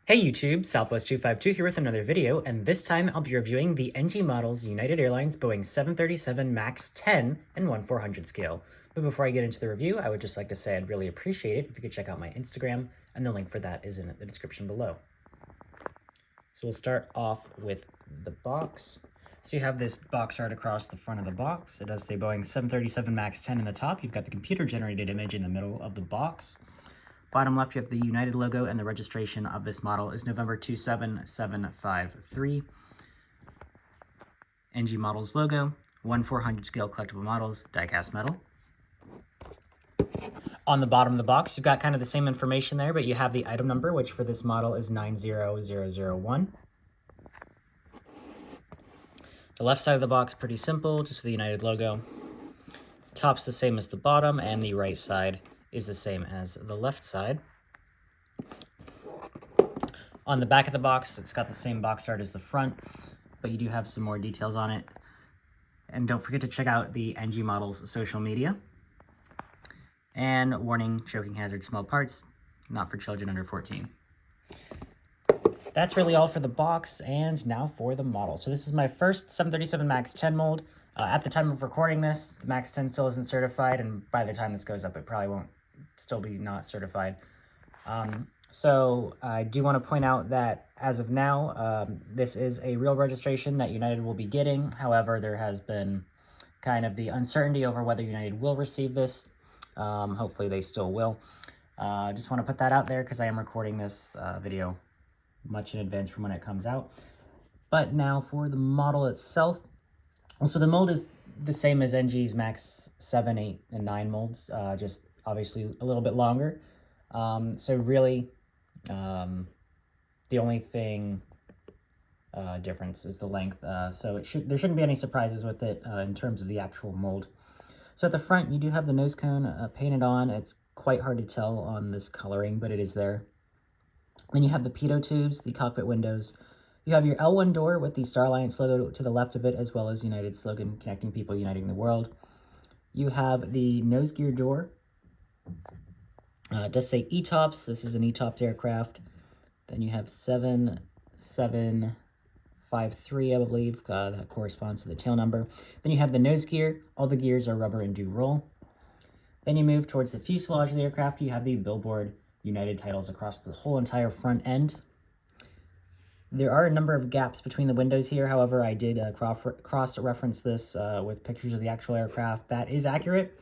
Hey YouTube, Southwest252 here with another video, and this time I'll be reviewing the NG models United Airlines Boeing 737 MAX 10 and 1/400 scale. But before I get into the review, I would just like to say I'd really appreciate it if you could check out my Instagram, and the link for that is in the description below. So we'll start off with the box. So you have this box art across the front of the box. It does say Boeing 737 MAX 10 in the top. You've got the computer-generated image in the middle of the box. Bottom left, you have the United logo, and the registration of this model is November 27753. NG Models logo, 1/400 scale collectible models, die-cast metal. On the bottom of the box, you've got kind of the same information there, but you have the item number, which for this model is 90001. The left side of the box, pretty simple, just the United logo. Top's the same as the bottom, and the right side is the same as the left side. On the back of the box, it's got the same box art as the front, but you do have some more details on it. And don't forget to check out the NG Models social media. And warning, choking hazard, small parts, not for children under 14. That's really all for the box, and now for the model. So this is my first 737 MAX 10 mold. At the time of recording this, the MAX 10 still isn't certified, and by the time this goes up, it probably won't still be not certified. So I do want to point out that as of now, this is a real registration that United will be getting. However, there has been kind of the uncertainty over whether United will receive this. Hopefully they still will. Just want to put that out there because I am recording this video much in advance from when it comes out. But now for the model itself. So the mold is the same as NG's MAX 7, 8, and 9 molds, just obviously a little bit longer. So really, the only thing difference is the length. So there shouldn't be any surprises with it in terms of the actual mold. So at the front, you do have the nose cone painted on. It's quite hard to tell on this coloring, but it is there. Then you have the pitot tubes, the cockpit windows. You have your L1 door with the Star Alliance logo to the left of it, as well as United's slogan, connecting people, uniting the world. You have the nose gear door. It does say ETOPS. This is an ETOPS aircraft. Then you have 7753, I believe. That corresponds to the tail number. Then you have the nose gear. All the gears are rubber and do roll. Then you move towards the fuselage of the aircraft. You have the Billboard United titles across the whole entire front end. There are a number of gaps between the windows here. However, I did cross-reference this with pictures of the actual aircraft. That is accurate.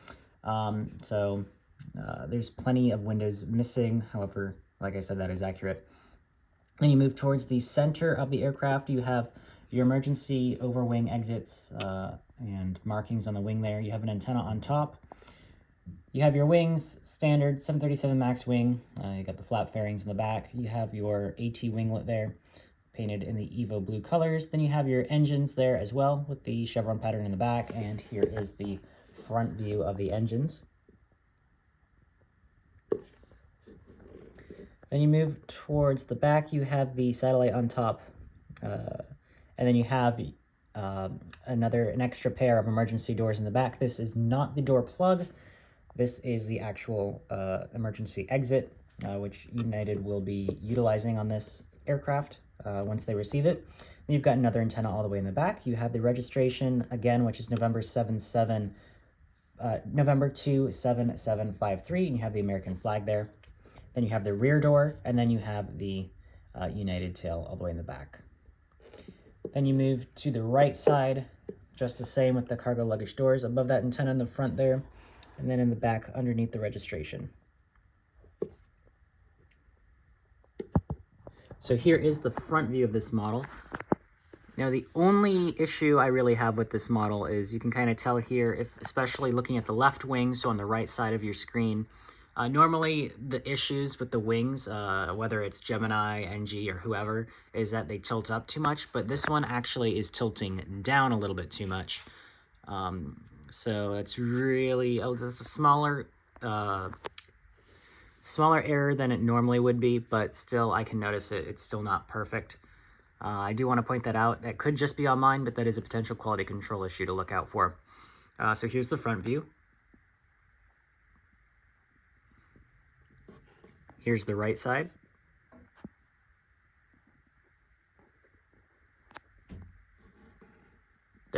There's plenty of windows missing. However, like I said, that is accurate. Then you move towards the center of the aircraft. You have your emergency overwing exits and markings on the wing there. You have an antenna on top. You have your wings, standard 737 MAX wing. You got the flap fairings in the back. You have your AT winglet there, painted in the Evo blue colors. Then you have your engines there as well with the chevron pattern in the back. And here is the front view of the engines. Then you move towards the back, you have the satellite on top, and then you have an extra pair of emergency doors in the back. This is not the door plug. This is the actual emergency exit, which United will be utilizing on this aircraft once they receive it. Then you've got another antenna all the way in the back. You have the registration, again, which is November 27753, and you have the American flag there. Then you have the rear door, and then you have the United tail all the way in the back. Then you move to the right side, just the same with the cargo luggage doors above that antenna in the front there, and then in the back underneath the registration. So here is the front view of this model. Now the only issue I really have with this model is you can kind of tell here, especially looking at the left wing, so on the right side of your screen, normally the issues with the wings, whether it's Gemini, NG, or whoever, is that they tilt up too much, but this one actually is tilting down a little bit too much. So it's really, it's a smaller error than it normally would be, but still I can notice it. It's still not perfect. I do want to point that out. That could just be on mine, but that is a potential quality control issue to look out for. So here's the front view. Here's the right side.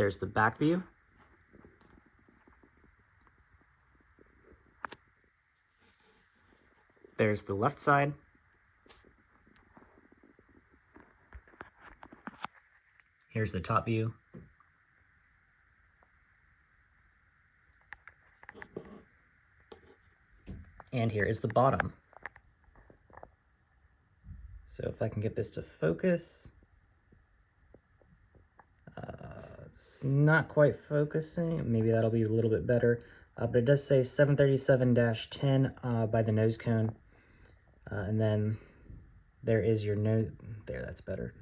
There's the back view. There's the left side. Here's the top view. And here is the bottom. So if I can get this to focus, it's not quite focusing. Maybe that'll be a little bit better. But it does say 737-10 by the nose cone. And then there is your nose, there, that's better.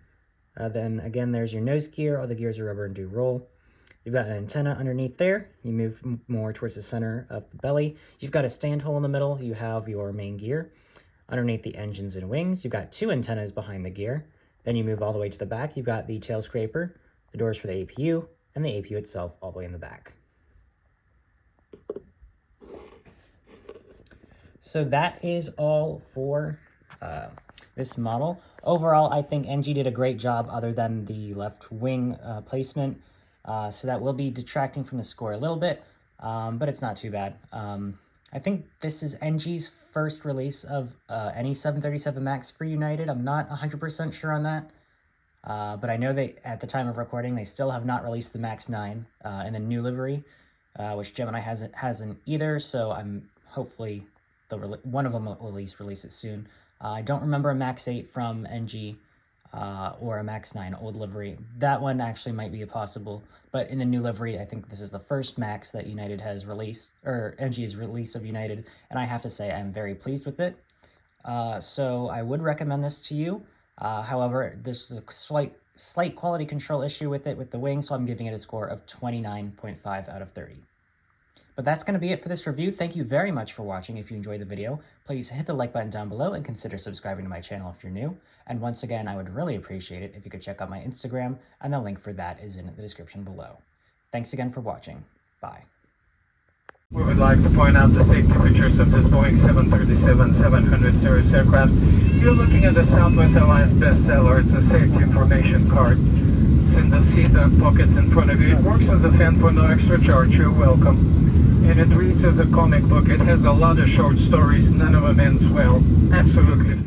Then again, there's your nose gear. All the gears are rubber and do roll. You've got an antenna underneath there. You move more towards the center of the belly. You've got a stand hole in the middle. You have your main gear. Underneath the engines and wings, you've got two antennas behind the gear. Then you move all the way to the back. You've got the tail scraper, the doors for the APU, and the APU itself all the way in the back. So that is all for this model. Overall, I think NG did a great job other than the left wing placement. So that will be detracting from the score a little bit, but it's not too bad. I think this is NG's first release of any 737 MAX for United. I'm not 100% sure on that, but I know they, at the time of recording, they still have not released the MAX 9 in the new livery, which Gemini hasn't either, so I'm hopefully one of them will at least release it soon. I don't remember a MAX 8 from NG or a MAX 9 old livery. That one actually might be possible, but in the new livery, I think this is the first MAX that United has released, or NG's release of United, and I have to say I'm very pleased with it. So I would recommend this to you. However, there's a slight quality control issue with it with the wing, so I'm giving it a score of 29.5 out of 30. But that's going to be it for this review. Thank you very much for watching. If you enjoyed the video, please hit the like button down below and consider subscribing to my channel if you're new. And once again, I would really appreciate it if you could check out my Instagram, and the link for that is in the description below. Thanks again for watching. Bye. We would like to point out the safety features of this Boeing 737-700 series aircraft. You're looking at the Southwest Airlines bestseller. It's a safety information card. It's in the seat and pocket in front of you. It works as a fan for no extra charge. You're welcome. And it reads as a comic book. It has a lot of short stories, none of them ends well. Absolutely.